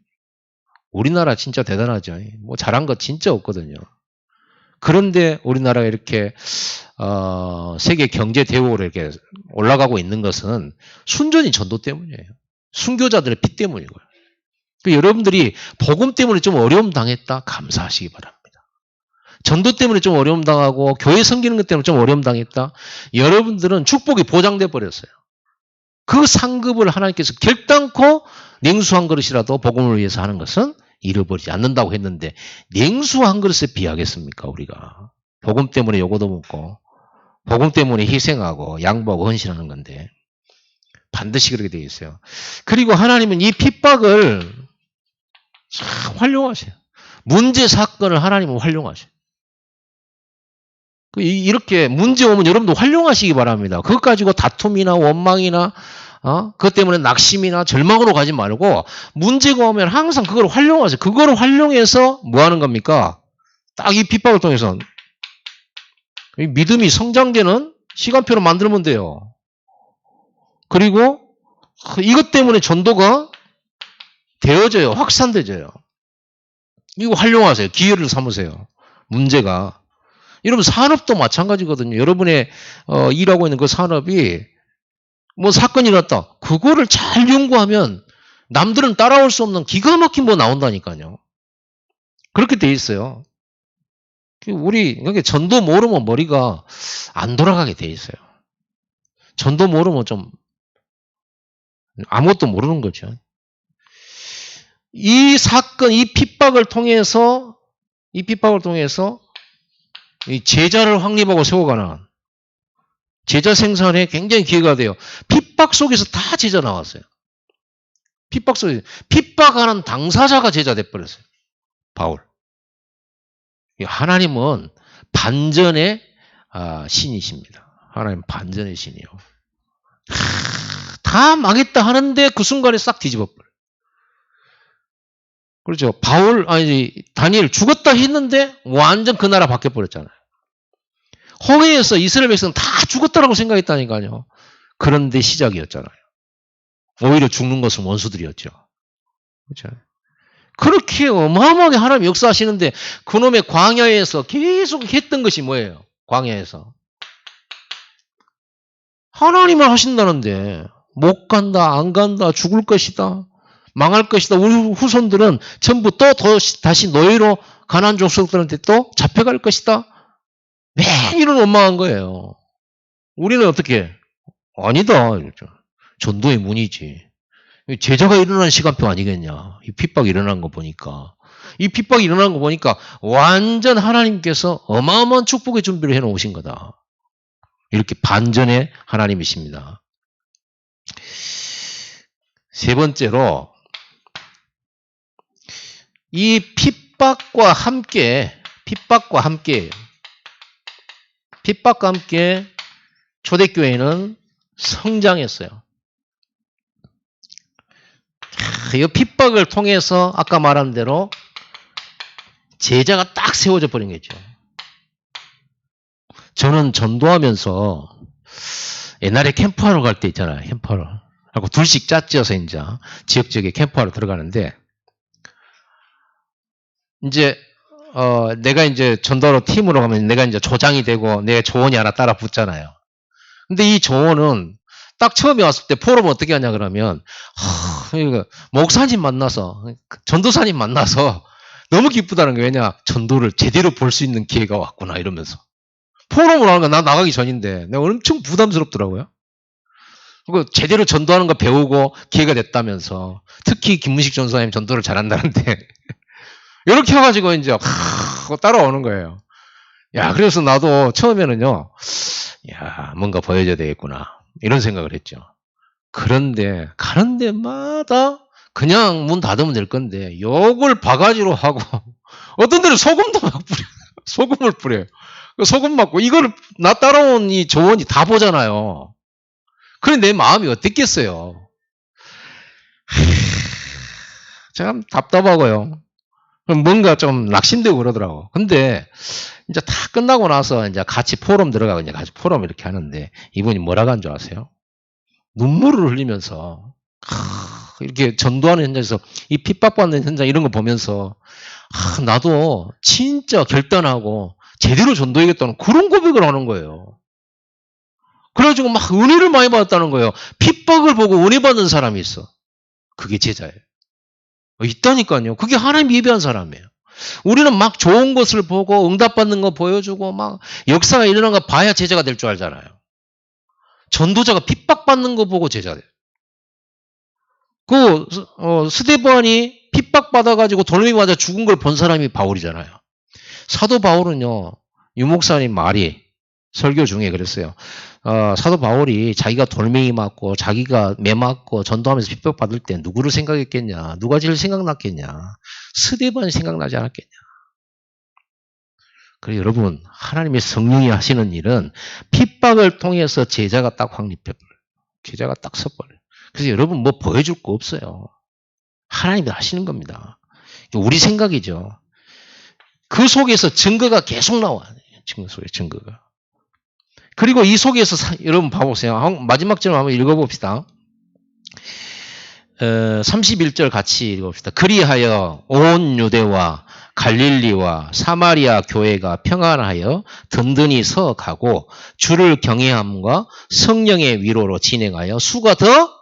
우리나라 진짜 대단하죠. 뭐 잘한 거 진짜 없거든요. 그런데 우리나라가 이렇게 세계 경제 대우로 이렇게 올라가고 있는 것은 순전히 전도 때문이에요. 순교자들의 피 때문이고요. 여러분들이 복음 때문에 좀 어려움 당했다? 감사하시기 바랍니다. 전도 때문에 좀 어려움 당하고 교회 섬기는 것 때문에 좀 어려움 당했다? 여러분들은 축복이 보장돼 버렸어요. 그 상급을 하나님께서 결단코 냉수 한 그릇이라도 복음을 위해서 하는 것은 잃어버리지 않는다고 했는데 냉수 한 그릇에 비하겠습니까 우리가. 복음 때문에 요거도 먹고 복음 때문에 희생하고 양보하고 헌신하는 건데 반드시 그렇게 되어 있어요. 그리고 하나님은 이 핍박을 활용하셔요. 문제 사건을 하나님은 활용하셔요. 이렇게 문제 오면 여러분도 활용하시기 바랍니다. 그것 가지고 다툼이나 원망이나 그것 때문에 낙심이나 절망으로 가지 말고 문제가 오면 항상 그걸 활용하세요. 그걸 활용해서 뭐 하는 겁니까? 딱 이 핍박을 통해서 믿음이 성장되는 시간표를 만들면 돼요. 그리고 이것 때문에 전도가 되어져요. 확산되져요. 이거 활용하세요. 기회를 삼으세요. 문제가. 여러분 산업도 마찬가지거든요. 여러분의 일하고 있는 그 산업이 뭐 사건이 났다. 그거를 잘 연구하면 남들은 따라올 수 없는 기가 막힌 뭐 나온다니까요. 그렇게 돼 있어요. 우리 그러니까 전도 모르면 머리가 안 돌아가게 돼 있어요. 전도 모르면 좀 아무것도 모르는 거죠. 이 사건, 이 핍박을 통해서 이 제자를 확립하고 세워가는 제자 생산에 굉장히 기회가 돼요. 핍박 속에서 다 제자 나왔어요. 핍박 속에서 핍박하는 당사자가 제자 돼버렸어요. 바울. 하나님은 반전의 신이십니다. 하나님 반전의 신이요. 다 망했다 하는데 그 순간에 싹 뒤집어버려요. 그렇죠. 다니엘 죽었다 했는데 완전 그 나라 바뀌어버렸잖아요. 홍해에서 이스라엘 백성은 다 죽었다라고 생각했다니까요. 그런데 시작이었잖아요. 오히려 죽는 것은 원수들이었죠. 그렇죠. 그렇게 어마어마하게 하나님 역사하시는데 그놈의 광야에서 계속 했던 것이 뭐예요? 광야에서. 하나님을 하신다는데 못 간다, 안 간다, 죽을 것이다, 망할 것이다. 우리 후손들은 전부 또 다시 노예로 가나안 족속들한테 또 잡혀갈 것이다. 매일 이런 원망한 거예요. 우리는 어떻게? 아니다. 전도의 문이지. 제자가 일어난 시간표 아니겠냐. 이 핍박이 일어난 거 보니까. 이 핍박이 일어난 거 보니까 완전 하나님께서 어마어마한 축복의 준비를 해놓으신 거다. 이렇게 반전의 하나님이십니다. 세 번째로 이 핍박과 함께 초대교회는 성장했어요. 이 핍박을 통해서 아까 말한 대로 제자가 딱 세워져 버린 거죠. 저는 전도하면서 옛날에 캠프하러 갈 때 있잖아요. 캠프하러. 하고 둘씩 짝지어서 이제 지역지역에 캠프하러 들어가는데 이제 내가 이제 전도하러 팀으로 가면 내가 이제 조장이 되고 내 조원이 하나 따라 붙잖아요. 근데 이 조원은 딱 처음에 왔을 때 포럼 어떻게 하냐 그러면 목사님 만나서 전도사님 만나서 너무 기쁘다는 게 왜냐 전도를 제대로 볼 수 있는 기회가 왔구나 이러면서 포럼으로 하는 거 나 나가기 전인데 내가 엄청 부담스럽더라고요. 그리고 제대로 전도하는 거 배우고 기회가 됐다면서 특히 김문식 전도사님 전도를 잘한다는데 이렇게 해가지고 이제 따라오는 거예요. 야 그래서 나도 처음에는요 야 뭔가 보여줘야 되겠구나 이런 생각을 했죠. 그런데 가는 데마다 그냥 문 닫으면 될 건데 욕을 바가지로 하고 어떤 데는 소금도 막 뿌려요. 소금을 뿌려요. 소금 맞고 이거를 나 따라온 이 조언이 다 보잖아요. 그래 내 마음이 어땠겠어요. 참 답답하고요. 뭔가 좀 낙심되고 그러더라고. 근데 이제 다 끝나고 나서 이제 같이 포럼 들어가고 이제 같이 포럼 이렇게 하는데 이분이 뭐라고 한 줄 아세요? 눈물을 흘리면서 이렇게 전도하는 현장에서 이 핍박받는 현장 이런 거 보면서 나도 진짜 결단하고 제대로 전도해야겠다는 그런 고백을 하는 거예요. 그래가지고 막 은혜를 많이 받았다는 거예요. 핍박을 보고 은혜 받는 사람이 있어. 그게 제자예요. 있다니까요. 그게 하나님 예배한 사람이에요. 우리는 막 좋은 것을 보고 응답받는 거 보여주고 막 역사가 일어난 거 봐야 제자가 될 줄 알잖아요. 전도자가 핍박받는 거 보고 제자 돼요. 스데반이 핍박받아가지고 돌멩이 맞아 죽은 걸 본 사람이 바울이잖아요. 사도 바울은요, 유목사님 말이 설교 중에 그랬어요. 사도 바울이 자기가 돌멩이 맞고 자기가 매 맞고 전도하면서 핍박받을 때 누구를 생각했겠냐? 누가 제일 생각났겠냐? 스데반이 생각나지 않았겠냐? 그래서 여러분, 하나님의 성령이 하시는 일은 핍박을 통해서 제자가 딱 확립해버려요. 제자가 딱 서버려요. 그래서 여러분 뭐 보여줄 거 없어요. 하나님이 하시는 겁니다. 우리 생각이죠. 그 속에서 증거가 계속 나와요. 증거 속에 증거가. 그리고 이 속에서 여러분 봐보세요. 마지막 절 한번 읽어봅시다. 31절 같이 읽어봅시다. 그리하여 온 유대와 갈릴리와 사마리아 교회가 평안하여 든든히 서가고 주를 경외함과 성령의 위로로 진행하여 수가 더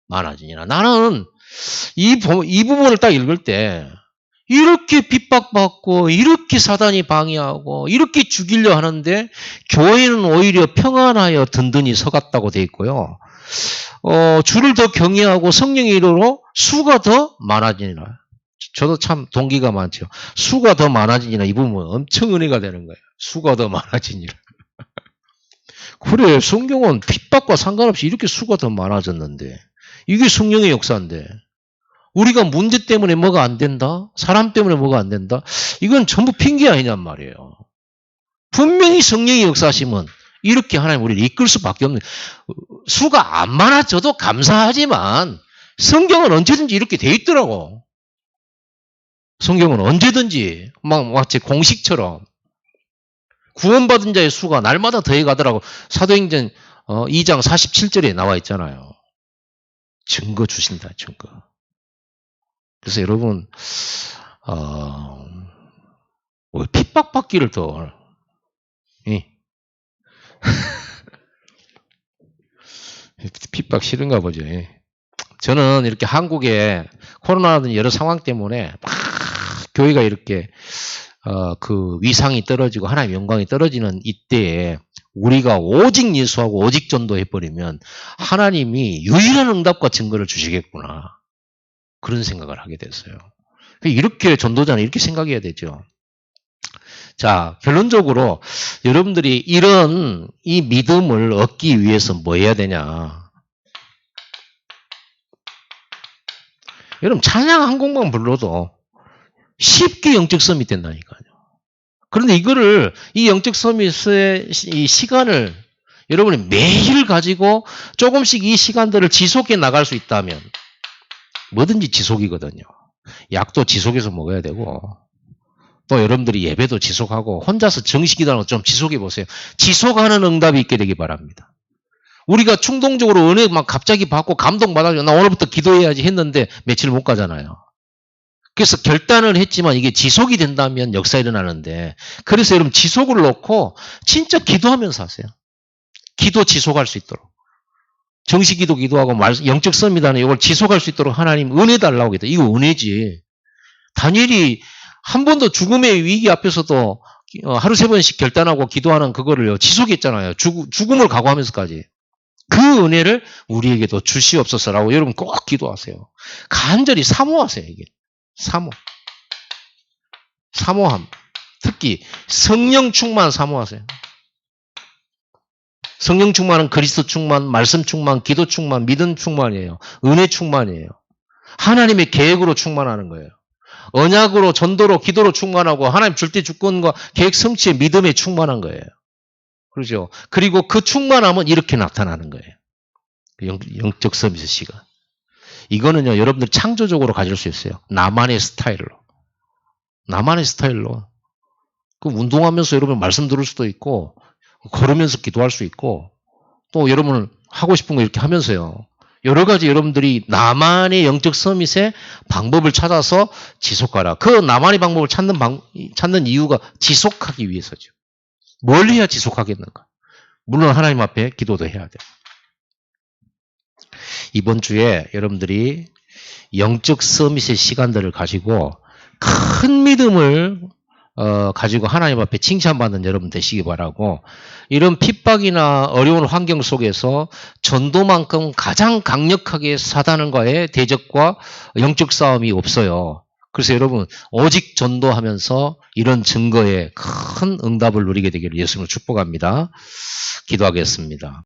많아지니라. 나는 이 부분을 딱 읽을 때 이렇게 핍박받고 이렇게 사단이 방해하고 이렇게 죽이려 하는데 교회는 오히려 평안하여 든든히 서갔다고 돼 있고요. 주를 더 경외하고 성령의 이름으로 수가 더 많아지니라. 저도 참 동기가 많죠. 수가 더 많아지니라. 이 부분은 엄청 은혜가 되는 거예요. 수가 더 많아지니라. 그래, 성경은 핍박과 상관없이 이렇게 수가 더 많아졌는데 이게 성령의 역사인데 우리가 문제 때문에 뭐가 안 된다? 사람 때문에 뭐가 안 된다? 이건 전부 핑계 아니냔 말이에요. 분명히 성령의 역사하시면 이렇게 하나님 우리를 이끌 수밖에 없는, 수가 안 많아져도 감사하지만 성경은 언제든지 이렇게 돼 있더라고. 성경은 언제든지 막 마치 공식처럼 구원받은 자의 수가 날마다 더해가더라고. 사도행전 2장 47절에 나와 있잖아요. 증거 주신다, 증거. 그래서 여러분, 핍박받기를 더, 핍박 싫은가 보죠. 저는 이렇게 한국에 코로나라든 여러 상황 때문에 막 교회가 이렇게, 그 위상이 떨어지고 하나님의 영광이 떨어지는 이때에 우리가 오직 예수하고 오직 전도해버리면 하나님이 유일한 응답과 증거를 주시겠구나. 그런 생각을 하게 됐어요. 이렇게 전도자는 이렇게 생각해야 되죠. 자, 결론적으로 여러분들이 이런 이 믿음을 얻기 위해서 뭐 해야 되냐. 여러분 찬양 한 곡만 불러도 쉽게 영적 서밋 된다니까요. 그런데 이거를 이 영적 서밋의 이 시간을 여러분이 매일 가지고 조금씩 이 시간들을 지속해 나갈 수 있다면 뭐든지 지속이거든요. 약도 지속해서 먹어야 되고 또 여러분들이 예배도 지속하고 혼자서 정식이라는 거 좀 지속해 보세요. 지속하는 응답이 있게 되기 바랍니다. 우리가 충동적으로 은혜 막 갑자기 받고 감동받아서 나 오늘부터 기도해야지 했는데 며칠 못 가잖아요. 그래서 결단을 했지만 이게 지속이 된다면 역사 일어나는데 그래서 여러분 지속을 놓고 진짜 기도하면서 하세요. 기도 지속할 수 있도록. 정식 기도하고 영적 썸이다는 이걸 지속할 수 있도록 하나님 은혜 달라고 했다. 이거 은혜지. 다니엘이 한 번도 죽음의 위기 앞에서도 하루 3번씩 결단하고 기도하는 그거를 지속했잖아요. 죽음을 각오하면서까지. 그 은혜를 우리에게도 주시옵소서라고 여러분 꼭 기도하세요. 간절히 사모하세요. 이게 사모함. 특히 성령 충만 사모하세요. 성령 충만은 그리스도 충만, 말씀 충만, 기도 충만, 믿음 충만이에요. 은혜 충만이에요. 하나님의 계획으로 충만하는 거예요. 언약으로, 전도로, 기도로 충만하고 하나님 줄 때 주권과 계획 성취의 믿음에 충만한 거예요. 그렇죠? 그리고 그 충만함은 이렇게 나타나는 거예요. 영적 서비스 시간. 이거는요, 여러분들 창조적으로 가질 수 있어요. 나만의 스타일로. 나만의 스타일로. 그 운동하면서 여러분 말씀 들을 수도 있고, 걸으면서 기도할 수 있고, 또 여러분 하고 싶은 거 이렇게 하면서요. 여러 가지 여러분들이 나만의 영적 서밋의 방법을 찾아서 지속하라. 그 나만의 방법을 찾는 이유가 지속하기 위해서죠. 뭘 해야 지속하겠는가? 물론 하나님 앞에 기도도 해야 돼요. 이번 주에 여러분들이 영적 서밋의 시간들을 가지고 큰 믿음을 가지고 하나님 앞에 칭찬받는 여러분 되시기 바라고, 이런 핍박이나 어려운 환경 속에서 전도만큼 가장 강력하게 사단과의 대적과 영적 싸움이 없어요. 그래서 여러분 오직 전도하면서 이런 증거에 큰 응답을 누리게 되기를 예수님을 축복합니다. 기도하겠습니다.